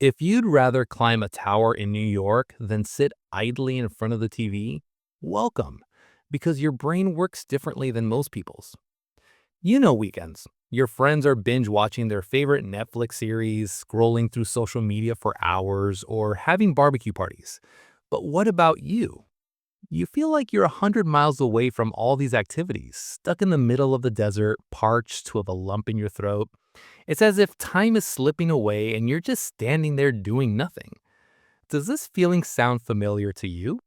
If you'd rather climb a tower in New York than sit idly in front of the TV, welcome, because your brain works differently than most people's. You know weekends. Your friends are binge watching their favorite Netflix series, scrolling through social media for hours, or having barbecue parties. But what about you? You feel like you're 100 miles away from all these activities, stuck in the middle of the desert, parched to have a lump in your throat. It's as if time is slipping away and you're just standing there doing nothing. Does this feeling sound familiar to you?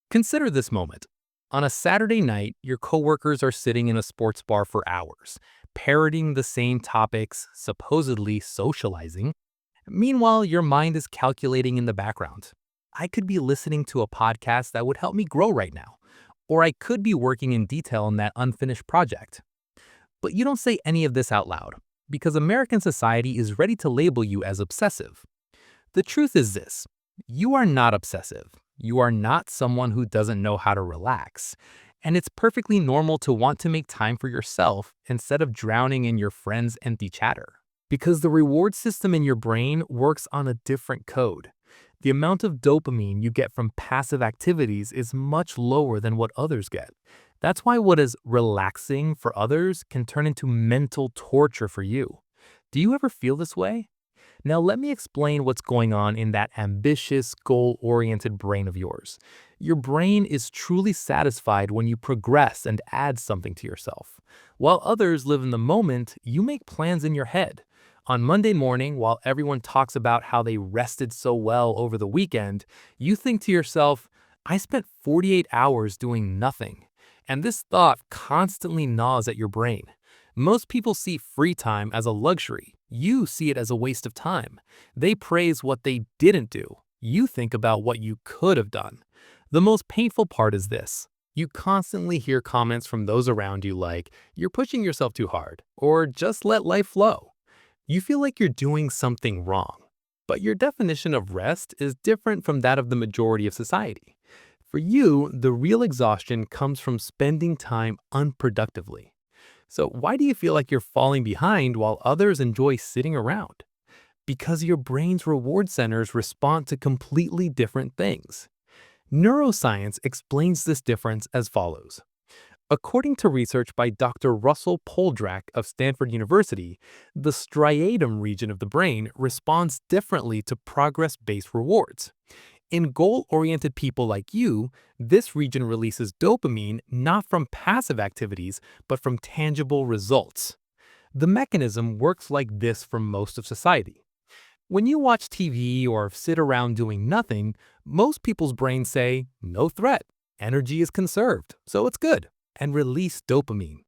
Consider this moment. On a Saturday night, your coworkers are sitting in a sports bar for hours, parroting the same topics, supposedly socializing. Meanwhile, your mind is calculating in the background. I could be listening to a podcast that would help me grow right now, or I could be working in detail on that unfinished project. But you don't say any of this out loud, because American society is ready to label you as obsessive. The truth is this: you are not obsessive. You are not someone who doesn't know how to relax. And it's perfectly normal to want to make time for yourself instead of drowning in your friends' empty chatter. Because the reward system in your brain works on a different code. The amount of dopamine you get from passive activities is much lower than what others get. That's why what is relaxing for others can turn into mental torture for you. Do you ever feel this way? Now, let me explain what's going on in that ambitious, goal-oriented brain of yours. Your brain is truly satisfied when you progress and add something to yourself. While others live in the moment, you make plans in your head. On Monday morning, while everyone talks about how they rested so well over the weekend, you think to yourself, I spent 48 hours doing nothing. And this thought constantly gnaws at your brain. Most people see free time as a luxury. You see it as a waste of time. They praise what they didn't do. You think about what you could have done. The most painful part is this. You constantly hear comments from those around you like, you're pushing yourself too hard, or just let life flow. You feel like you're doing something wrong. But your definition of rest is different from that of the majority of society. For you, the real exhaustion comes from spending time unproductively. So why do you feel like you're falling behind while others enjoy sitting around? Because your brain's reward centers respond to completely different things. Neuroscience explains this difference as follows. According to research by Dr. Russell Poldrack of Stanford University, the striatum region of the brain responds differently to progress-based rewards. In goal-oriented people like you, this region releases dopamine not from passive activities, but from tangible results. The mechanism works like this for most of society. When you watch TV or sit around doing nothing, most people's brains say, no threat, energy is conserved, so it's good, and release dopamine.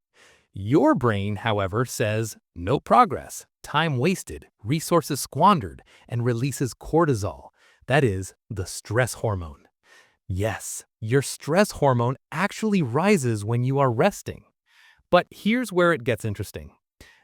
Your brain, however, says, no progress, time wasted, resources squandered, and releases cortisol. That is, the stress hormone. Yes, your stress hormone actually rises when you are resting. But here's where it gets interesting.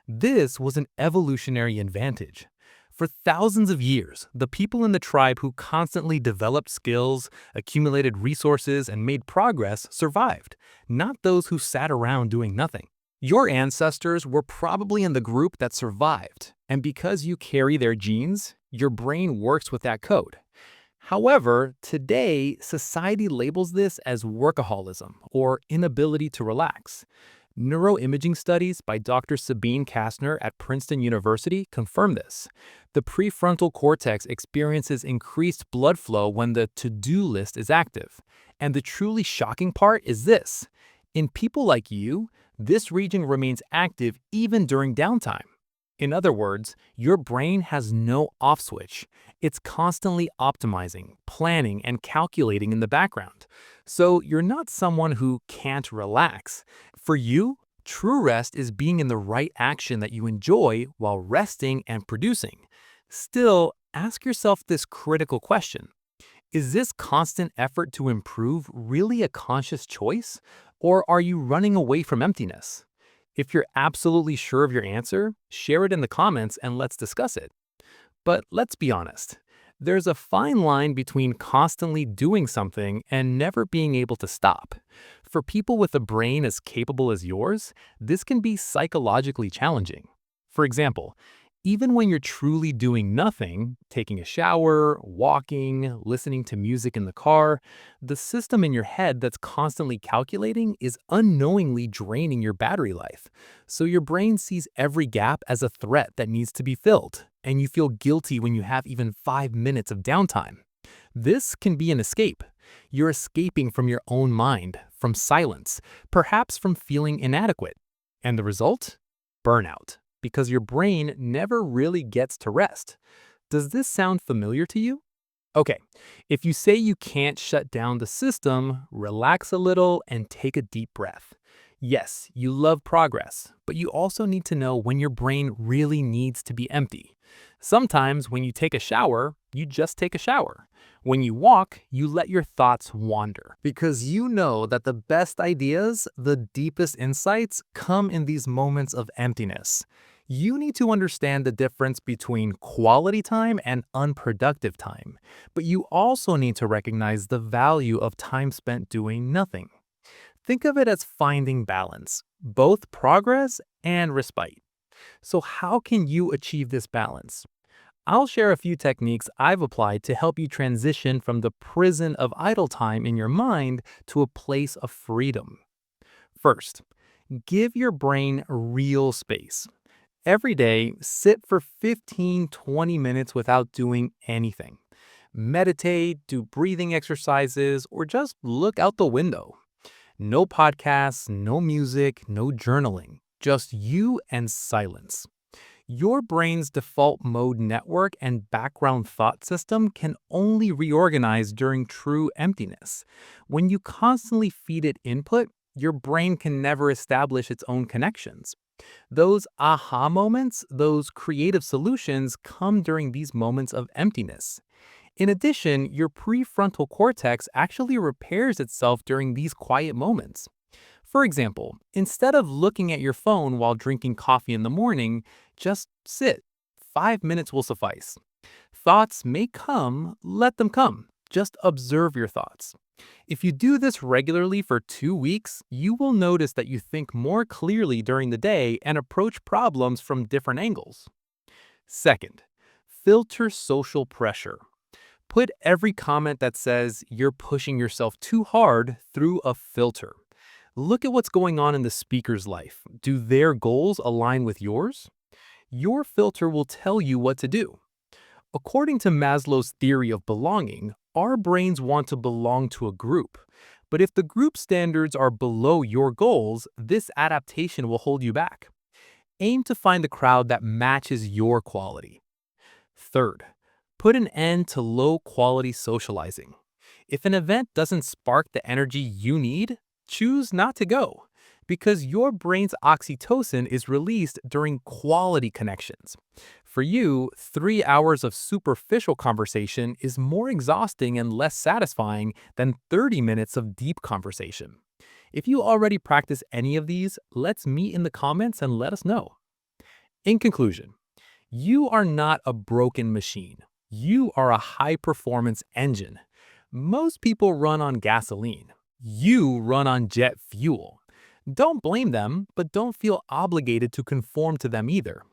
This was an evolutionary advantage. For thousands of years, the people in the tribe who constantly developed skills, accumulated resources, and made progress survived, not those who sat around doing nothing. Your ancestors were probably in the group that survived, and because you carry their genes, your brain works with that code. However, today, society labels this as workaholism or inability to relax. Neuroimaging studies by Dr. Sabine Kastner at Princeton University confirm this. The prefrontal cortex experiences increased blood flow when the to-do list is active. And the truly shocking part is this. In people like you, this region remains active even during downtime. In other words, your brain has no off switch. It's constantly optimizing, planning, and calculating in the background. So you're not someone who can't relax. For you, true rest is being in the right action that you enjoy while resting and producing. Still, ask yourself this critical question. Is this constant effort to improve really a conscious choice? Or are you running away from emptiness? If you're absolutely sure of your answer, share it in the comments and let's discuss it. But let's be honest. There's a fine line between constantly doing something and never being able to stop. For people with a brain as capable as yours, this can be psychologically challenging. For example, Even when you're truly doing nothing, taking a shower, walking, listening to music in the car, the system in your head that's constantly calculating is unknowingly draining your battery life. So your brain sees every gap as a threat that needs to be filled, and you feel guilty when you have even 5 minutes of downtime. This can be an escape. You're escaping from your own mind, from silence, perhaps from feeling inadequate. And the result? Burnout, because your brain never really gets to rest. Does this sound familiar to you? Okay, if you say you can't shut down the system, relax a little and take a deep breath. Yes, you love progress, but you also need to know when your brain really needs to be empty. Sometimes when you take a shower, you just take a shower. When you walk, you let your thoughts wander. Because you know that the best ideas, the deepest insights, come in these moments of emptiness. You need to understand the difference between quality time and unproductive time, but you also need to recognize the value of time spent doing nothing. Think of it as finding balance, both progress and respite. So, how can you achieve this balance? I'll share a few techniques I've applied to help you transition from the prison of idle time in your mind to a place of freedom. First, give your brain real space. Every day, sit for 15-20 minutes without doing anything. Meditate, do breathing exercises, or just look out the window. No podcasts, no music, no journaling, just you and silence. Your brain's default mode network and background thought system can only reorganize during true emptiness. When you constantly feed it input, your brain can never establish its own connections. Those aha moments, those creative solutions come during these moments of emptiness. In addition, your prefrontal cortex actually repairs itself during these quiet moments. For example, instead of looking at your phone while drinking coffee in the morning, just sit. 5 minutes will suffice. Thoughts may come, let them come. Just observe your thoughts. If you do this regularly for 2 weeks, you will notice that you think more clearly during the day and approach problems from different angles. Second, filter social pressure. Put every comment that says you're pushing yourself too hard through a filter. Look at what's going on in the speaker's life. Do their goals align with yours? Your filter will tell you what to do. According to Maslow's theory of belonging, our brains want to belong to a group. But if the group standards are below your goals, this adaptation will hold you back. Aim to find the crowd that matches your quality. Third, put an end to low-quality socializing. If an event doesn't spark the energy you need, choose not to go, because your brain's oxytocin is released during quality connections. For you, 3 hours of superficial conversation is more exhausting and less satisfying than 30 minutes of deep conversation. If you already practice any of these, let's meet in the comments and let us know. In conclusion, you are not a broken machine. You are a high-performance engine. Most people run on gasoline. You run on jet fuel. Don't blame them, but don't feel obligated to conform to them either.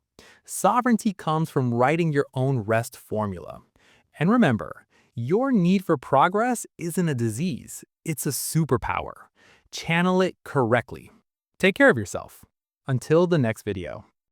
Sovereignty comes from writing your own rest formula. And remember, your need for progress isn't a disease, it's a superpower. Channel it correctly. Take care of yourself. Until the next video.